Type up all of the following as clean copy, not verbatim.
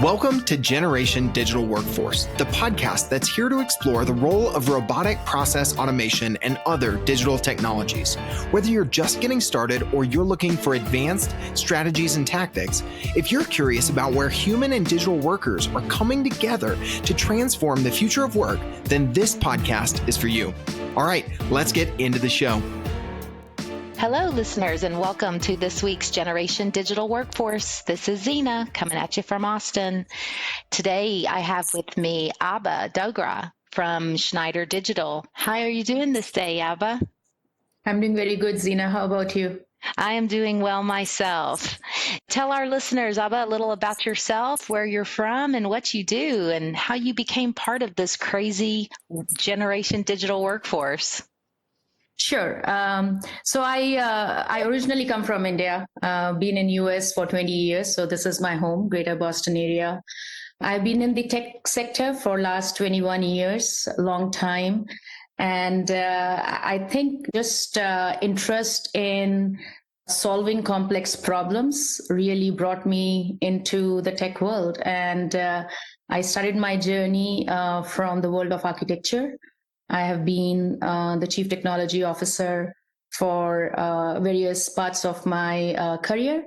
Welcome to Generation Digital Workforce, the podcast that's here to explore the role of robotic process automation and other digital technologies. Whether you're just getting started or you're looking for advanced strategies and tactics, if you're curious about where human and digital workers are coming together to transform the future of work, then this podcast is for you. All right, let's get into the show. Hello, listeners, and welcome to this week's Generation Digital Workforce. This is Zena coming at you from Austin. Today, I have with me Abha from Schneider Digital. How are you doing this day, Abha? I'm doing very good, Zena. How about you? I am doing well myself. Tell our listeners, Abha, a little about yourself, where you're from, and what you do, and how you became part of this crazy Generation Digital Workforce. Sure. So I originally come from India, been in US for 20 years. So this is my home, Greater Boston area. I've been in the tech sector for last 21 years, a long time. And I think just interest in solving complex problems really brought me into the tech world. And I started my journey from the world of architecture. I have been the Chief Technology Officer for various parts of my career.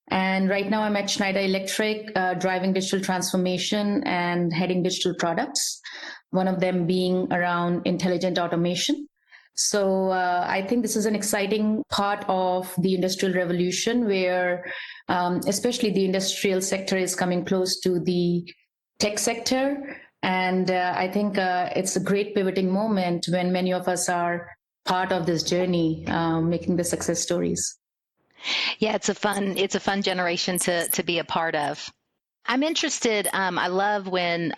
And right now I'm at Schneider Electric, driving digital transformation and heading digital products, one of them being around intelligent automation. So I think this is an exciting part of the industrial revolution where especially the industrial sector is coming close to the tech sector. And I think it's a great pivoting moment when many of us are part of this journey, making the success stories. Yeah, it's a fun generation to be a part of. I'm interested. I love when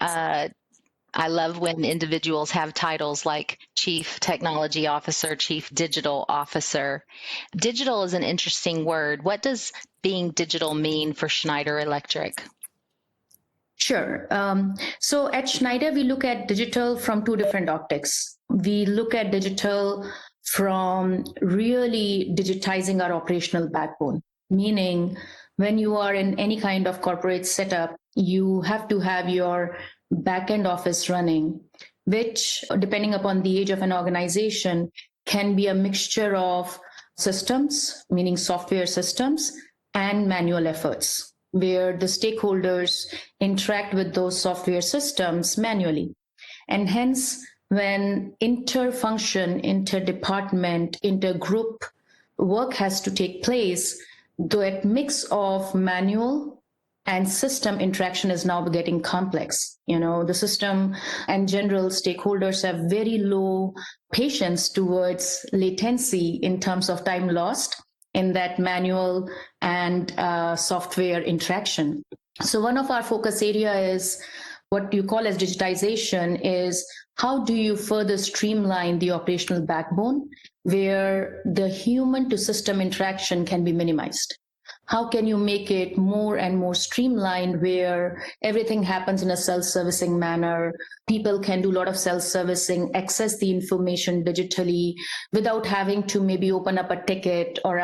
individuals have titles like Chief Technology Officer, Chief Digital Officer. Digital is an interesting word. What does being digital mean for Schneider Electric? Sure. So at Schneider, we look at digital from two different optics. We look at digital from really digitizing our operational backbone, meaning when you are in any kind of corporate setup, you have to have your back-end office running, which, depending upon the age of an organization, can be a mixture of systems, meaning software systems, and manual efforts, where the stakeholders interact with those software systems manually. And hence, when interfunction, interdepartment, intergroup work has to take place, that mix of manual and system interaction is now getting complex. You know, the system and general stakeholders have very low patience towards latency in terms of time lost in that manual and software interaction. So one of our focus area is what you call as digitization is how do you further streamline the operational backbone where the human to system interaction can be minimized? How can you make it more and more streamlined where everything happens in a self-servicing manner? People can do a lot of self-servicing, access the information digitally without having to maybe open up a ticket or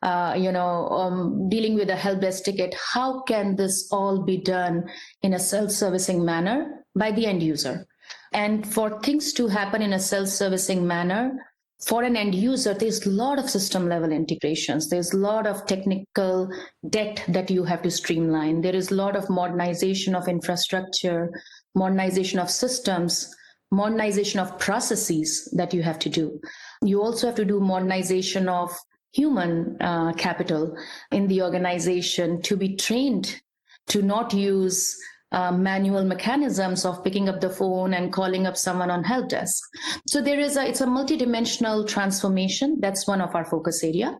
dealing with a help desk ticket. How can this all be done in a self-servicing manner by the end user? And for things to happen in a self-servicing manner, for an end user, there's a lot of system level integrations. There's a lot of technical debt that you have to streamline. There is a lot of modernization of infrastructure, modernization of systems, modernization of processes that you have to do. You also have to do modernization of human capital in the organization to be trained to not use manual mechanisms of picking up the phone and calling up someone on help desk. So it's a multidimensional transformation. That's one of our focus area.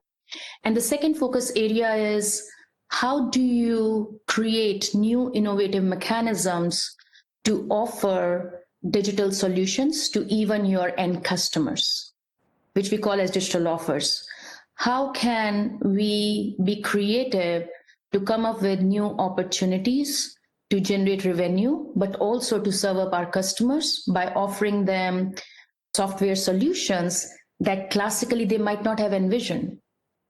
And the second focus area is how do you create new innovative mechanisms to offer digital solutions to even your end customers, which we call as digital offers. How can we be creative to come up with new opportunities to generate revenue, but also to serve up our customers by offering them software solutions that classically they might not have envisioned.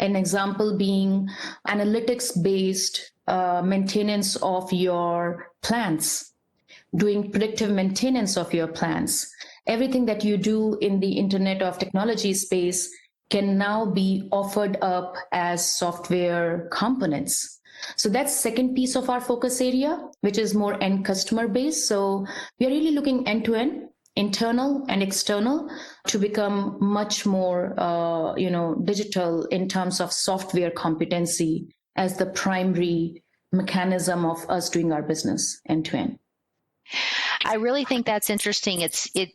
An example being analytics-based maintenance of your plants, doing predictive maintenance of your plants. Everything that you do in the Internet of Technology space can now be offered up as software components. So that's second piece of our focus area, which is more end customer based. So we are really looking end to end, internal and external, to become much more digital in terms of software competency as the primary mechanism of us doing our business end to end. I really think that's interesting.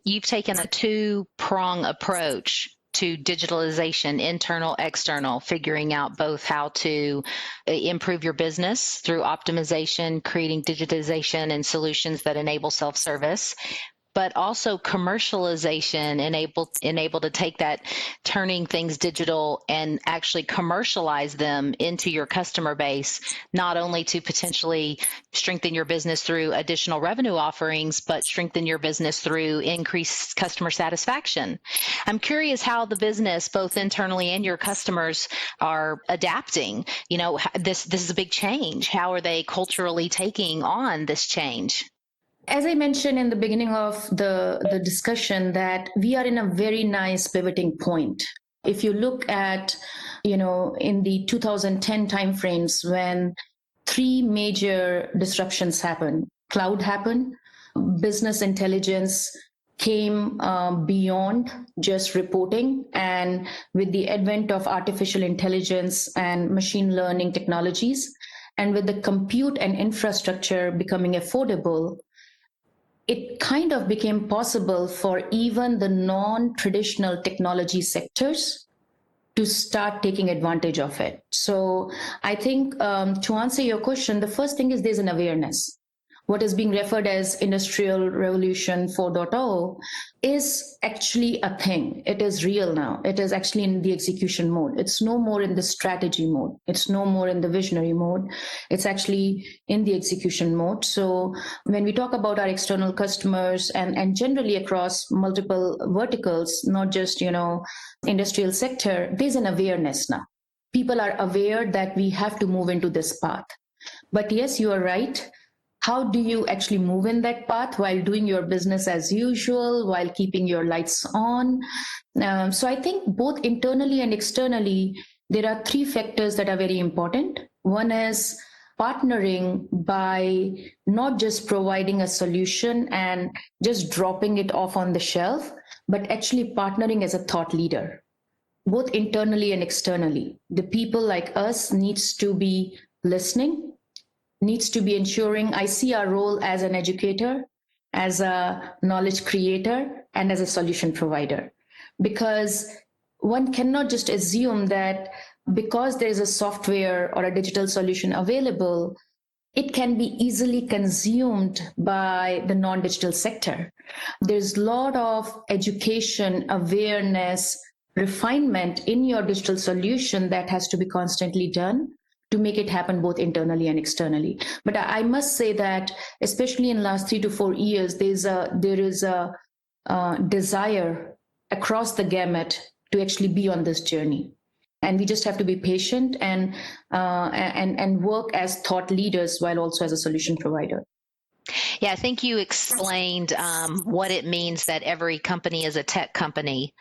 You've taken a two-prong approach to digitalization, internal, external, figuring out both how to improve your business through optimization, creating digitization and solutions that enable self-service, but also commercialization, enable to take that, turning things digital and actually commercialize them into your customer base, not only to potentially strengthen your business through additional revenue offerings, but strengthen your business through increased customer satisfaction. I'm curious how the business, both internally and your customers, are adapting. This is a big change. How are they culturally taking on this change? As I mentioned in the beginning of the discussion, that we are in a very nice pivoting point. If you look at, in the 2010 timeframes, when three major disruptions happened: cloud happened, business intelligence came beyond just reporting, and with the advent of artificial intelligence and machine learning technologies, and with the compute and infrastructure becoming affordable, it kind of became possible for even the non-traditional technology sectors to start taking advantage of it. So I think to answer your question, the first thing is there's an awareness. What is being referred as Industrial Revolution 4.0 is actually a thing. It is real now. It is actually in the execution mode. It's no more in the strategy mode. It's no more in the visionary mode. It's actually in the execution mode. So when we talk about our external customers and generally across multiple verticals, not just, industrial sector, there's an awareness now. People are aware that we have to move into this path. But yes, you are right. How do you actually move in that path while doing your business as usual, while keeping your lights on? So I think both internally and externally, there are three factors that are very important. One is partnering by not just providing a solution and just dropping it off on the shelf, but actually partnering as a thought leader, both internally and externally. The people like us needs to be listening, needs to be ensuring. I see our role as an educator, as a knowledge creator, and as a solution provider. Because one cannot just assume that because there is a software or a digital solution available, it can be easily consumed by the non-digital sector. There's a lot of education, awareness, refinement in your digital solution that has to be constantly done to make it happen both internally and externally. But I must say that, especially in the last 3 to 4 years, there is a desire across the gamut to actually be on this journey. And we just have to be patient and work as thought leaders while also as a solution provider. Yeah, I think you explained what it means that every company is a tech company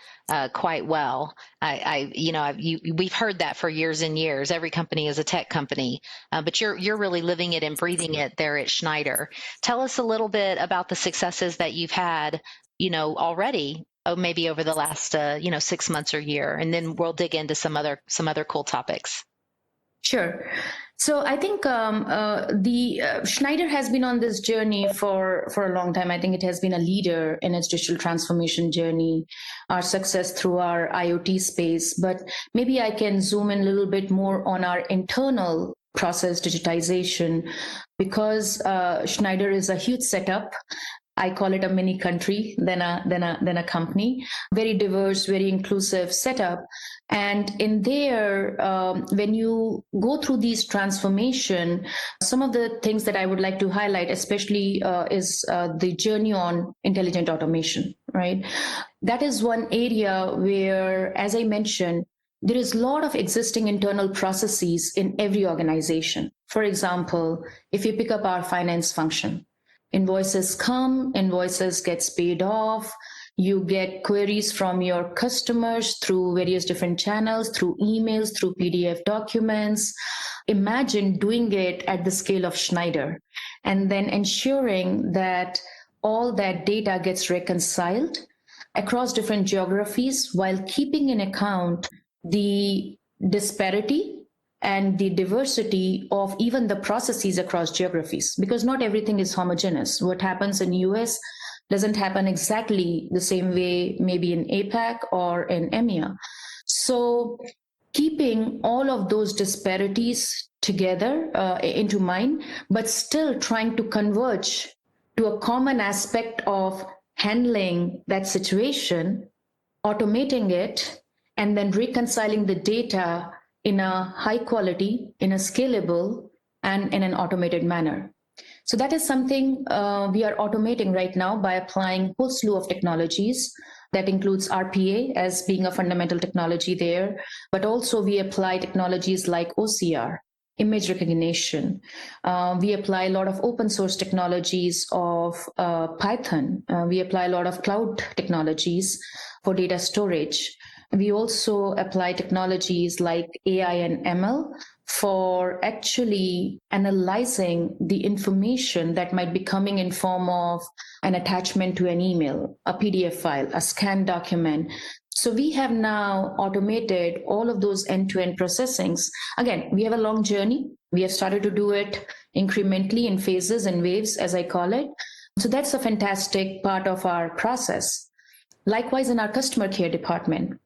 quite well. We've heard that for years and years. Every company is a tech company, but you're really living it and breathing it there at Schneider. Tell us a little bit about the successes that you've had, already. Maybe over the last 6 months or year, and then we'll dig into some other cool topics. Sure. So I think Schneider has been on this journey for a long time. I think it has been a leader in its digital transformation journey, our success through our IoT space. But maybe I can zoom in a little bit more on our internal process digitization, because Schneider is a huge setup. I call it a mini country than a company. Very diverse, very inclusive setup. And in there, when you go through these transformation, some of the things that I would like to highlight, especially is the journey on intelligent automation, right? That is one area where, as I mentioned, there is a lot of existing internal processes in every organization. For example, if you pick up our finance function, invoices come, invoices gets paid off, you get queries from your customers through various different channels, through emails, through PDF documents. Imagine doing it at the scale of Schneider and then ensuring that all that data gets reconciled across different geographies while keeping in account the disparity and the diversity of even the processes across geographies, because not everything is homogeneous. What happens in US doesn't happen exactly the same way maybe in APAC or in EMEA. So keeping all of those disparities together into mind, but still trying to converge to a common aspect of handling that situation, automating it, and then reconciling the data in a high quality, in a scalable, and in an automated manner. So that is something we are automating right now by applying a whole slew of technologies. That includes RPA as being a fundamental technology there, but also we apply technologies like OCR, image recognition. We apply a lot of open source technologies of Python. We apply a lot of cloud technologies for data storage. We also apply technologies like AI and ML for actually analyzing the information that might be coming in form of an attachment to an email, a PDF file, a scanned document. So we have now automated all of those end-to-end processings. Again, we have a long journey. We have started to do it incrementally in phases and waves, as I call it. So that's a fantastic part of our process. Likewise, in our customer care department,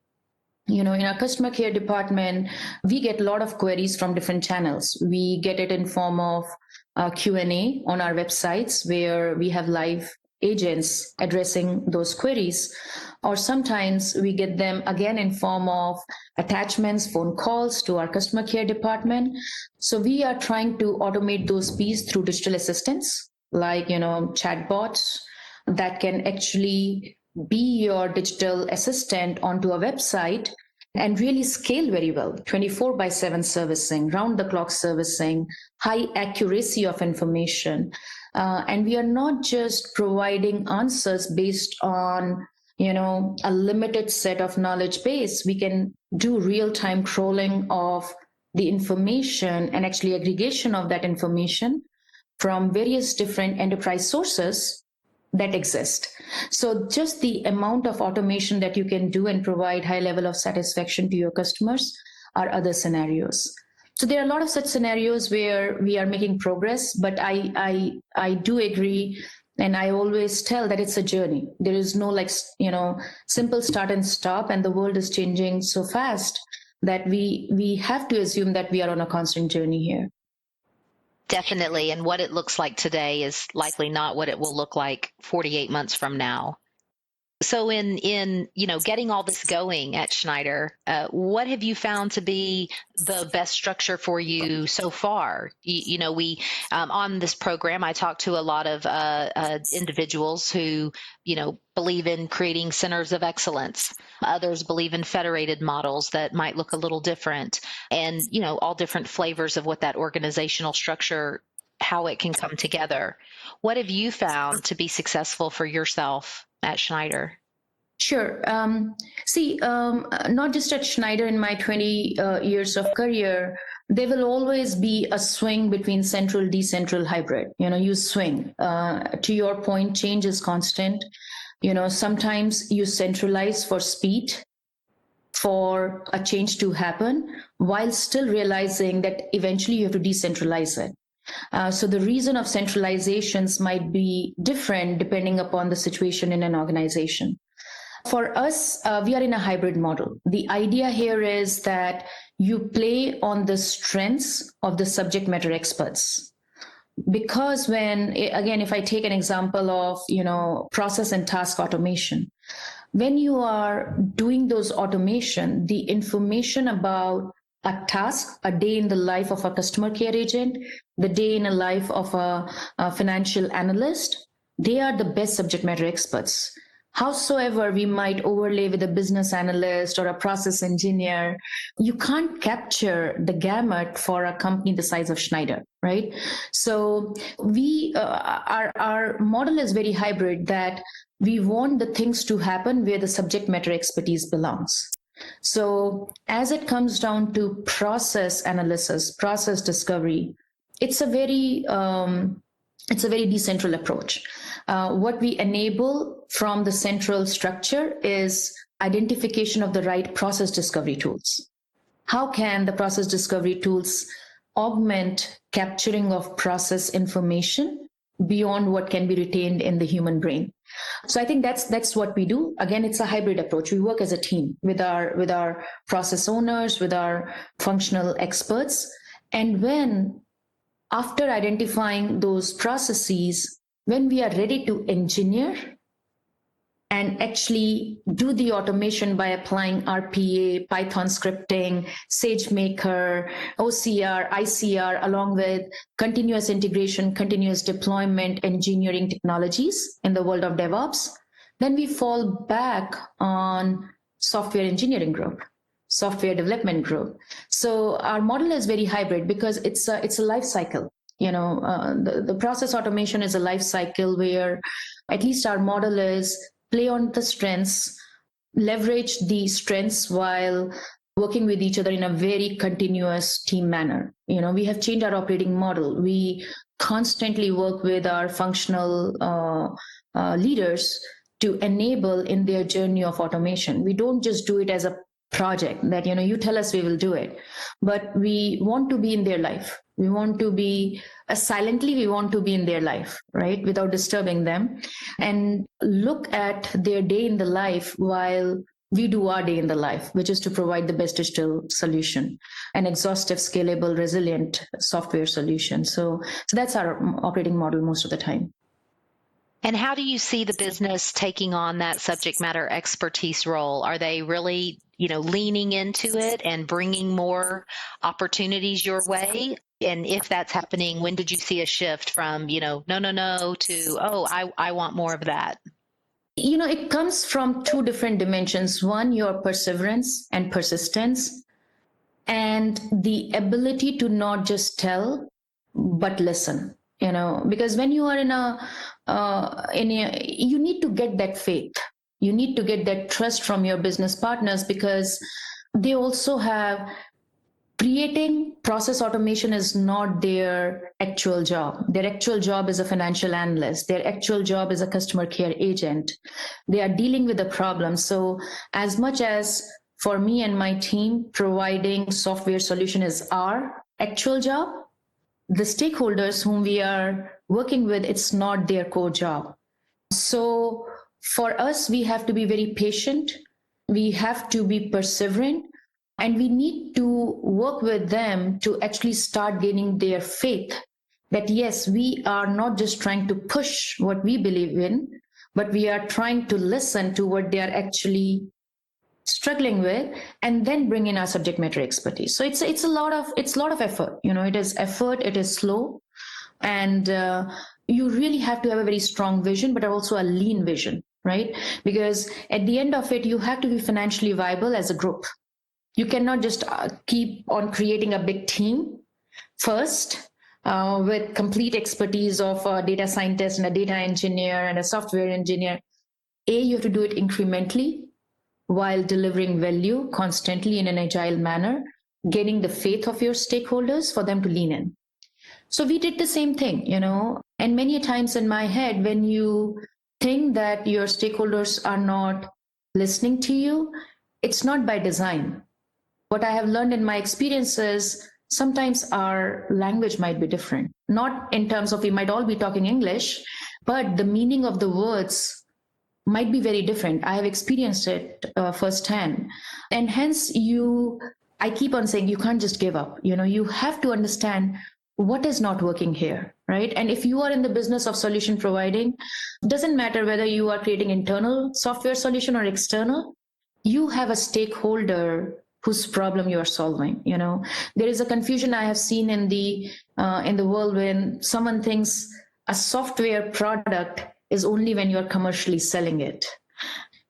in our customer care department, we get a lot of queries from different channels. We get it in form of Q&A on our websites where we have live agents addressing those queries. Or sometimes we get them again in form of attachments, phone calls to our customer care department. So we are trying to automate those pieces through digital assistants, like, chatbots that can actually be your digital assistant onto a website and really scale very well. 24/7 servicing, round the clock servicing, high accuracy of information. And we are not just providing answers based on, a limited set of knowledge base. We can do real-time crawling of the information and actually aggregation of that information from various different enterprise sources that exist. So just the amount of automation that you can do and provide high level of satisfaction to your customers are other scenarios. So there are a lot of such scenarios where we are making progress, but I do agree, and I always tell that it's a journey. There is no simple start and stop, and the world is changing so fast that we have to assume that we are on a constant journey here. Definitely. And what it looks like today is likely not what it will look like 48 months from now. So in getting all this going at Schneider, what have you found to be the best structure for you so far? We on this program, I talked to a lot of individuals who believe in creating centers of excellence. Others believe in federated models that might look a little different, and all different flavors of what that organizational structure, how it can come together. What have you found to be successful for yourself at Schneider? Sure. Not just at Schneider, in my 20 years of career, there will always be a swing between central, decentral, hybrid. You swing. To your point, change is constant. Sometimes you centralize for speed, for a change to happen, while still realizing that eventually you have to decentralize it. So the reason of centralizations might be different depending upon the situation in an organization. For us, we are in a hybrid model. The idea here is that you play on the strengths of the subject matter experts. Because if I take an example of, process and task automation, when you are doing those automation, the information about a task, a day in the life of a customer care agent, the day in the life of a financial analyst, they are the best subject matter experts. Howsoever we might overlay with a business analyst or a process engineer, you can't capture the gamut for a company the size of Schneider, right? So our model is very hybrid, that we want the things to happen where the subject matter expertise belongs. So as it comes down to process analysis, process discovery, it's a very decentral approach. What we enable from the central structure is identification of the right process discovery tools. How can the process discovery tools augment capturing of process information beyond what can be retained in the human brain? So I think that's what we do. Again, it's a hybrid approach. We work as a team with our process owners, with our functional experts. And after identifying those processes, when we are ready to engineer and actually do the automation by applying RPA, Python scripting, SageMaker, OCR, ICR, along with continuous integration, continuous deployment, engineering technologies in the world of DevOps, then we fall back on software engineering group, software development group. So our model is very hybrid because it's a life cycle. The process automation is a life cycle where at least our model is play on the strengths, leverage the strengths while working with each other in a very continuous team manner. We have changed our operating model. We constantly work with our functional leaders to enable in their journey of automation. We don't just do it as a project that, you tell us we will do it, but we want to be in their life. We want to be silently, we want to be in their life, right? Without disturbing them, and look at their day in the life while we do our day in the life, which is to provide the best digital solution, an exhaustive, scalable, resilient software solution. So that's our operating model most of the time. And how do you see the business taking on that subject matter expertise role? Are they really, leaning into it and bringing more opportunities your way? And if that's happening, when did you see a shift from, no, to, I want more of that? It comes from two different dimensions. One, your perseverance and persistence, and the ability to not just tell, but listen. Because when you are you need to get that faith. You need to get that trust from your business partners, because they also have creating process automation is not their actual job. Their actual job is a financial analyst. Their actual job is a customer care agent. They are dealing with the problem. So as much as for me and my team, providing software solution is our actual job, the stakeholders whom we are working with, it's not their core job. So for us, we have to be very patient. We have to be perseverant, and we need to work with them to actually start gaining their faith that, yes, we are not just trying to push what we believe in, but we are trying to listen to what they are actually struggling with, and then bring in our subject matter expertise. So it's a lot of effort. It is effort. It is slow, and you really have to have a very strong vision, but also a lean vision, right? Because at the end of it, you have to be financially viable as a group. You cannot just keep on creating a big team first with complete expertise of a data scientist and a data engineer and a software engineer. You have to do it incrementally while delivering value constantly in an agile manner, gaining the faith of your stakeholders for them to lean in. So we did the same thing, and many times in my head, when you think that your stakeholders are not listening to you, it's not by design. What I have learned in my experiences, sometimes our language might be different, not in terms of we might all be talking English, but the meaning of the words might be very different. I have experienced it firsthand. And hence I keep on saying, you can't just give up. You have to understand what is not working here, right? And if you are in the business of solution providing, it doesn't matter whether you are creating internal software solution or external, you have a stakeholder whose problem you are solving. There is a confusion I have seen in the world when someone thinks a software product is only when you are commercially selling it.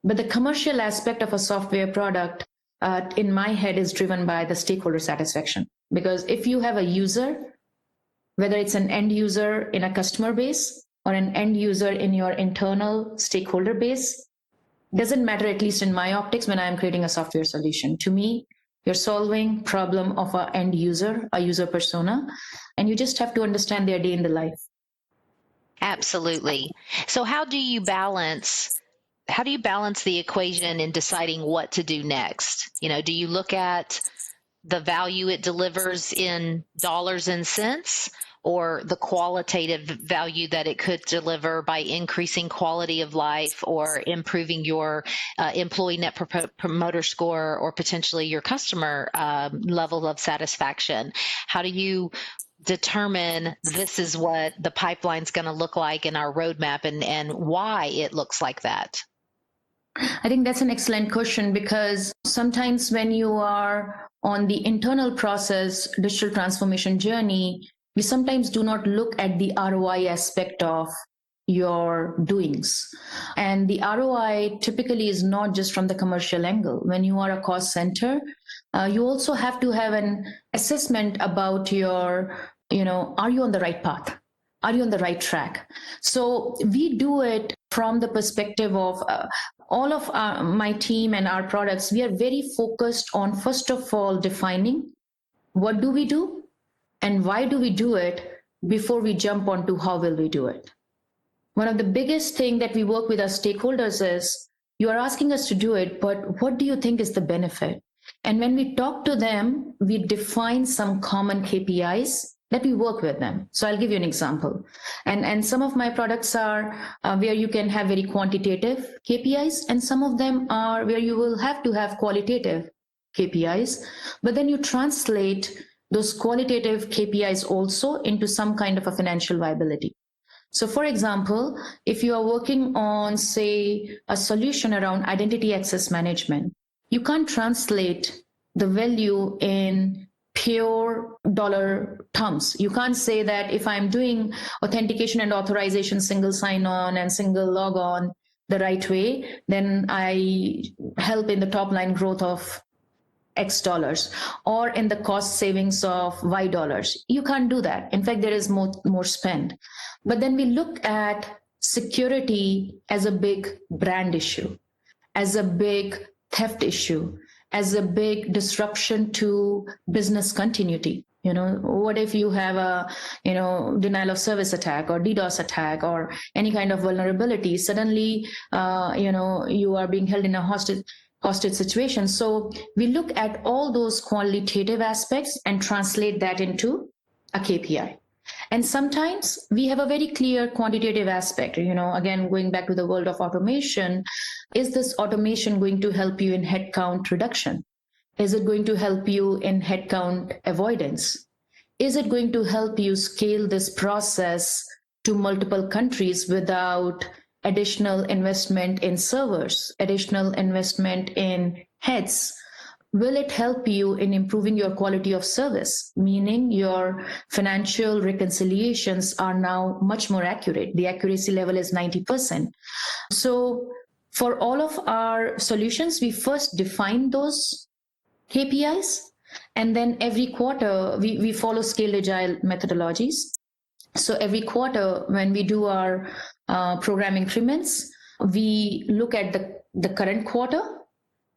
But the commercial aspect of a software product, in my head, is driven by the stakeholder satisfaction. Because if you have a user, whether it's an end user in a customer base or an end user in your internal stakeholder base, doesn't matter, at least in my optics, when I'm creating a software solution. To me, you're solving problem of an end user, a user persona, and you just have to understand their day in the life. Absolutely. So how do you balance the equation in deciding what to do next? Do you look at the value it delivers in dollars and cents, or the qualitative value that it could deliver by increasing quality of life or improving your employee net promoter score, or potentially your customer level of satisfaction? How do you determine this is what the pipeline's going to look like in our roadmap, and why it looks like that? I think that's an excellent question, because sometimes when you are on the internal process, digital transformation journey, we sometimes do not look at the ROI aspect of your doings. And the ROI typically is not just from the commercial angle. When you are a cost center, you also have to have an assessment about your, are you on the right path? Are you on the right track? So we do it from the perspective of all of my team and our products. We are very focused on, first of all, defining what do we do and why do we do it before we jump onto how will we do it. One of the biggest thing that we work with our stakeholders is, you are asking us to do it, but what do you think is the benefit? And when we talk to them, we define some common KPIs that we work with them. So I'll give you an example. And some of my products are where you can have very quantitative KPIs, and some of them are where you will have to have qualitative KPIs, but then you translate those qualitative KPIs also into some kind of a financial viability. So for example, if you are working on, say, a solution around identity access management, you can't translate the value in pure dollar terms. You can't say that if I'm doing authentication and authorization, single sign-on and single log-on the right way, then I help in the top line growth of X dollars, or in the cost savings of Y dollars. You can't do that. In fact, there is more spend. But then we look at security as a big brand issue, as a big theft issue, as a big disruption to business continuity. What if you have a, denial of service attack or DDoS attack or any kind of vulnerability? Suddenly, you are being held in a hostage situation. So we look at all those qualitative aspects and translate that into a KPI. And sometimes we have a very clear quantitative aspect. Again, going back to the world of automation, is this automation going to help you in headcount reduction? Is it going to help you in headcount avoidance? Is it going to help you scale this process to multiple countries without additional investment in servers, additional investment in heads? Will it help you in improving your quality of service, meaning your financial reconciliations are now much more accurate? The accuracy level is 90%. So for all of our solutions, we first define those KPIs, and then every quarter we follow scaled agile methodologies. So every quarter when we do our program increments, we look at the current quarter.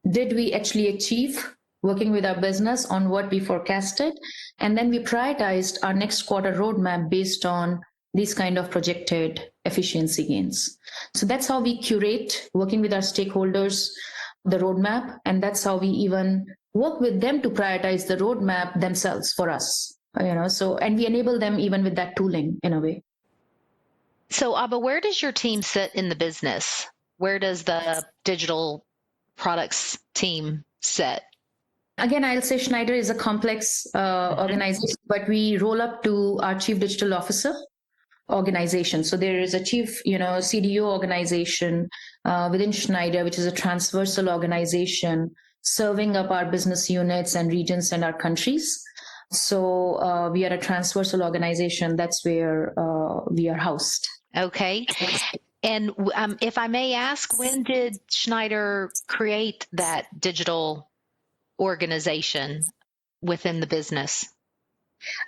Did we actually achieve, working with our business, on what we forecasted? And then we prioritized our next quarter roadmap based on these kind of projected efficiency gains. So that's how we curate, working with our stakeholders, the roadmap. And that's how we even work with them to prioritize the roadmap themselves for us. And we enable them even with that tooling in a way. So Abha, where does your team sit in the business? Where does the digital products team sit? Again, I'll say Schneider is a complex organization, but we roll up to our chief digital officer organization. So there is a chief, CDO organization within Schneider, which is a transversal organization serving up our business units and regions and our countries. So we are a transversal organization. That's where we are housed. Okay. And if I may ask, when did Schneider create that digital organization within the business?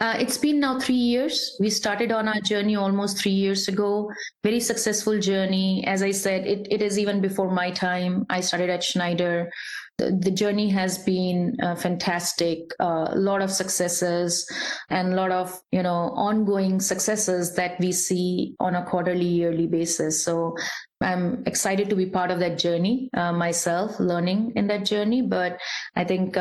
It's been now 3 years. We started on our journey almost 3 years ago. Very successful journey. As I said, it is even before my time. I started at Schneider. The journey has been fantastic. A lot of successes and a lot of ongoing successes that we see on a quarterly, yearly basis. So I'm excited to be part of that journey myself, learning in that journey. But I think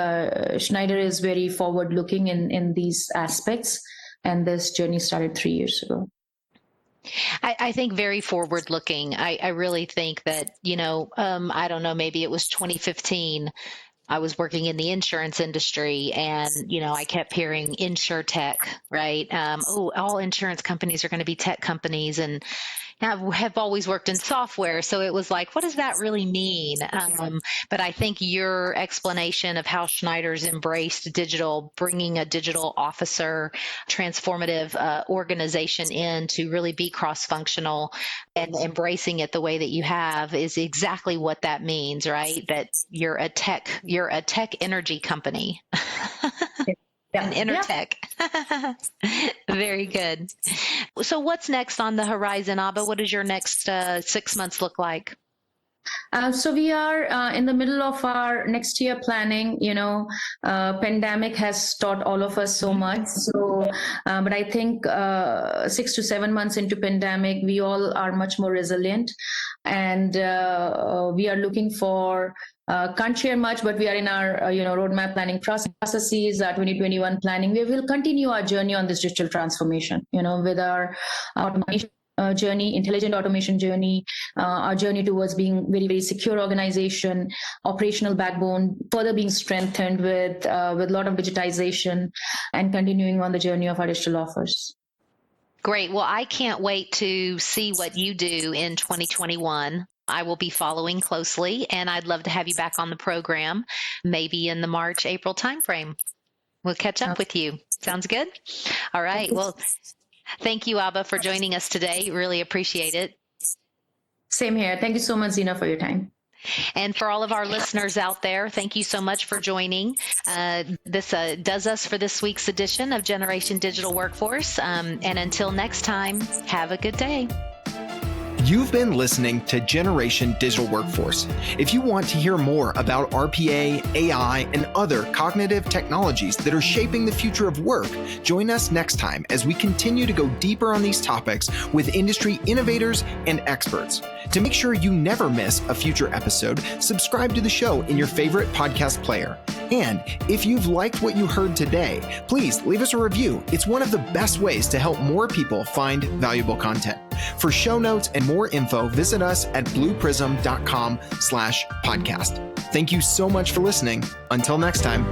Schneider is very forward-looking in these aspects, and this journey started 3 years ago. I think very forward looking. I really think that, I don't know, maybe it was 2015. I was working in the insurance industry and, I kept hearing insurtech, right? All insurance companies are going to be tech companies. And I have always worked in software. So it was like, what does that really mean? But I think your explanation of how Schneider's embraced digital, bringing a digital officer, transformative organization in to really be cross-functional and embracing it the way that you have is exactly what that means, right? That you're a tech energy company. An intertech. Yeah. Very good. So what's next on the horizon, Abha? What does your next 6 months look like? So we are in the middle of our next year planning. Pandemic has taught all of us so much. So, but I think 6 to 7 months into pandemic, we all are much more resilient, and we are looking for. Can't share much, but we are in our roadmap planning processes, our 2021 planning. We will continue our journey on this digital transformation, with our automation journey, intelligent automation journey, our journey towards being very, very secure organization, operational backbone further being strengthened with a lot of digitization, and continuing on the journey of our digital offers. Great. Well, I can't wait to see what you do in 2021. I will be following closely, and I'd love to have you back on the program, maybe in the March, April timeframe. We'll catch up with you. Sounds good? All right. Well, thank you, Abha, for joining us today. Really appreciate it. Same here. Thank you so much, Zina, for your time. And for all of our listeners out there, thank you so much for joining. This does us for this week's edition of Generation Digital Workforce. And until next time, have a good day. You've been listening to Generation Digital Workforce. If you want to hear more about RPA, AI, and other cognitive technologies that are shaping the future of work, join us next time as we continue to go deeper on these topics with industry innovators and experts. To make sure you never miss a future episode, subscribe to the show in your favorite podcast player. And if you've liked what you heard today, please leave us a review. It's one of the best ways to help more people find valuable content. For show notes and more info, visit us at blueprism.com/podcast. Thank you so much for listening. Until next time.